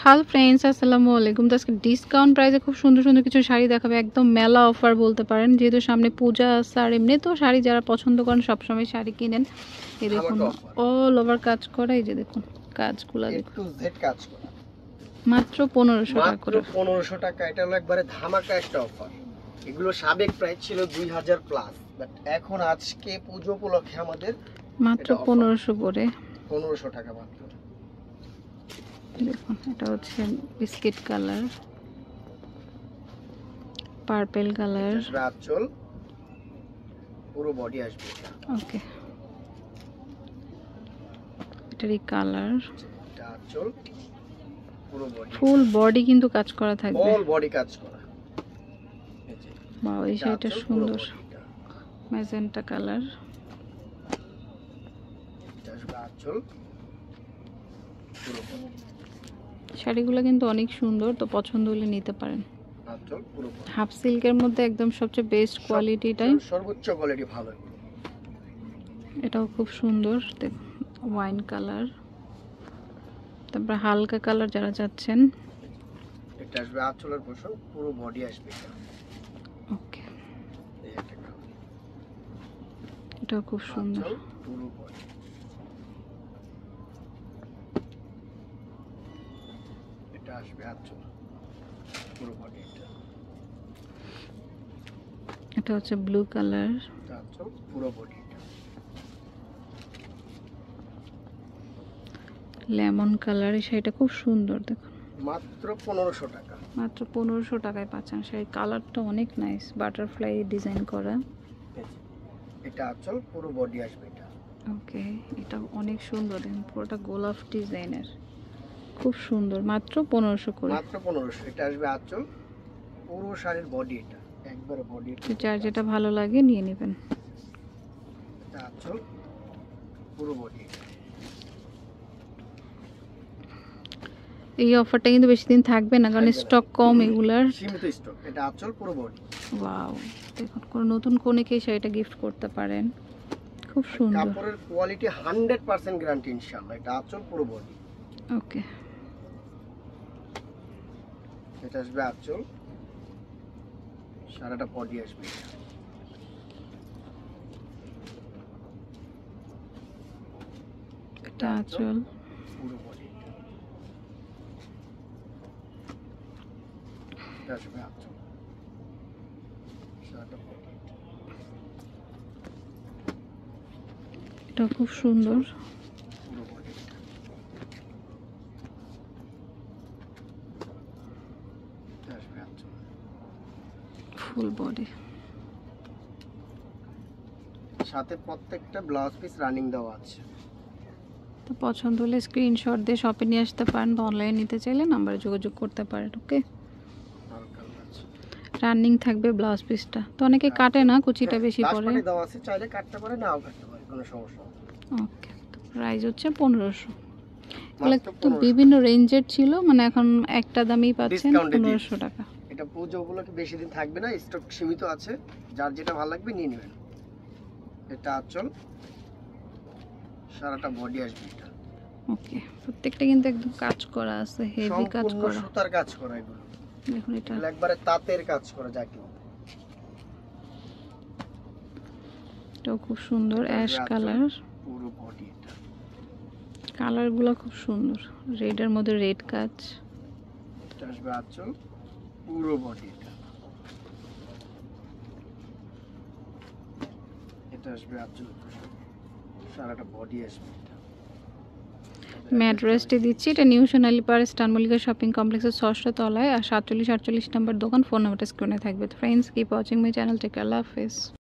Hello friends, আসসালামু আলাইকুম। তো আজকে ডিসকাউন্ট প্রাইসে খুব সুন্দর সুন্দর কিছু শাড়ি দেখাবে, একদম মেলা অফার বলতে পারেন, যেহেতু সামনে পূজা আছে। আর এমনি তো শাড়ি যারা পছন্দ করেন সবসময় শাড়ি কিনেন। এই দেখুন অল ওভার কাজ করা, এই যে দেখুন কাজগুলো দেখুন, মাত্র 1500 টাকা করে। 1500 টাকা। এটা হলো একবারে ধামাকা একটা অফার। এগুলো সাবেক প্রাইস ছিল 2000 প্লাস, বাট এখন আজকে পূজো উপলক্ষে আমাদের মাত্র 1500 করে, 1500 টাকা মাত্র। দেখুন এটা হচ্ছে বিস্কিট কালার, পার্পল কালার, আঁচল পুরো বডি আসবে। ওকে, এটারই কালার, এটা আঁচল পুরো বডি, ফুল বডি কিন্তু কাজ করা থাকবে, অল বডি কাজ করা। বাহ, এই শাড়িটা সুন্দর, ম্যাজেন্টা কালার। এটা আসবে আঁচল পুরো বডি। শাড়িগুলো কিন্তু অনেক সুন্দর, তো পছন্দ হলে নিতে পারেন। আঁচল পুরো বডি, হাফ সিল্কের মধ্যে একদম সবচেয়ে বেস্ট কোয়ালিটিটাই, সর্বোচ্চ কোয়ালিটি ভালো। এটাও খুব সুন্দর, দেখুন ওয়াইন কালার, তারপর হালকা কালার যারা চাচ্ছেন। এটা আসবে আঁচলের পোশাক, পুরো বডি আসবে। ওকে, এটাও খুব সুন্দর, পুরো বডি। এটা আসবে আঁচল পুরো বডি। এটা হচ্ছে ব্লু কালার, আঁচল পুরো বডি। লেমন কালার, এই শাড়িটা খুব সুন্দর, দেখুন মাত্র 1500 টাকা। মাত্র 1500 টাকায় পাচ্ছেন। শাড়ি কালারটা অনেক নাইস, বাটারফ্লাই ডিজাইন করা। এটা আঁচল পুরো বডি আসবে। এটা ওকে, এটা অনেক সুন্দর, দেখুন পুরোটা গোলাপ ডিজাইনের, খুব সুন্দর, মাত্র 1500 করে। মাত্র 1500। এটা আসবে আঁচল পুরো শাড়ির বডি, এটা একবারে বডি। যার যেটা ভালো লাগে নিয়ে নেবেন। এটা আঁচল পুরো বডি। এই অফারটা কিন্তু বেশি দিন থাকবে না, কারণ স্টক কম এগুলার, সীমিত স্টক। এটা আঁচল পুরো বডি। ওয়াও, দেখুন কোন নতুন কোনেকে শাড়িটা গিফট করতে পারেন, খুব সুন্দর। কাপড়ের কোয়ালিটি 100% গ্যারান্টি ইনশাআল্লাহ। এটা আঁচল পুরো বডি। ওকে, এটা আসবে আঁচল, সারাটা বডি আসবে। এটা আঁচল পুরো বডি। এটা আসবে আঁচল, সারাটা বডি। এটা খুব সুন্দর, পুরো বডি। এটা আসবে আঁচল ফুল বডি, সাথে প্রত্যেকটা ব্লাউজ পিস রানিং দেওয়া আছে। তো পছন্দ হলে স্ক্রিনশট দিয়ে শপে নিয়ে আসতে পারেন, বা অনলাইনে নিতে চাইলে নাম্বারে যোগাযোগ করতে পারেন। ওকে, রানিং থাকবে ব্লাউজ পিসটা, তো অনেকে কাটে না, কুচিটা বেশি পড়ে, দেওয়া আছে, চাইলে কাটতে পারে, নাও কাটতে পারে, কোনো সমস্যা নেই। ওকে, তো প্রাইস হচ্ছে 1500। এগুলো তো বিভিন্ন রেঞ্জের ছিল, মানে এখন একটা দামই পাচ্ছেন 1500 টাকা। এটা পুজো উপলক্ষে বেশি দিন থাকবে না, স্টক সীমিত আছে, যার যেটা ভালো লাগবে নিয়ে নেবেন। এটা আঁচল, সারাটা বডি আসবে। এটা ওকে, প্রত্যেকটা কিন্তু একদম কাজ করা আছে, হেভি কাজ করা, সুতার কাজ করা। এগুলো দেখুন, এটা একবারে তাঁতের কাজ করা যাকে। এটাও খুব সুন্দর, অ্যাশ কালার, পুরো বডি। এটা কালারগুলো খুব সুন্দর, রেডের মধ্যে রেড কাজ। এটা আসবে আঁচল পুরো বডি। এটা আসবে আঁচল, সারাটা বডি আসবে। অ্যাড্রেসটি দিচ্ছি, এটা নিউ সোনালী পাড় স্টার মল্লিকা শপিং কমপ্লেক্সের 6ষ্ঠ তলায়, আর 47 48 নম্বর দোকান। ফোন নাম্বারটা স্ক্রিনে থাকবে। Friends, keep watching my channel, take care, আল্লাহ হাফেজ।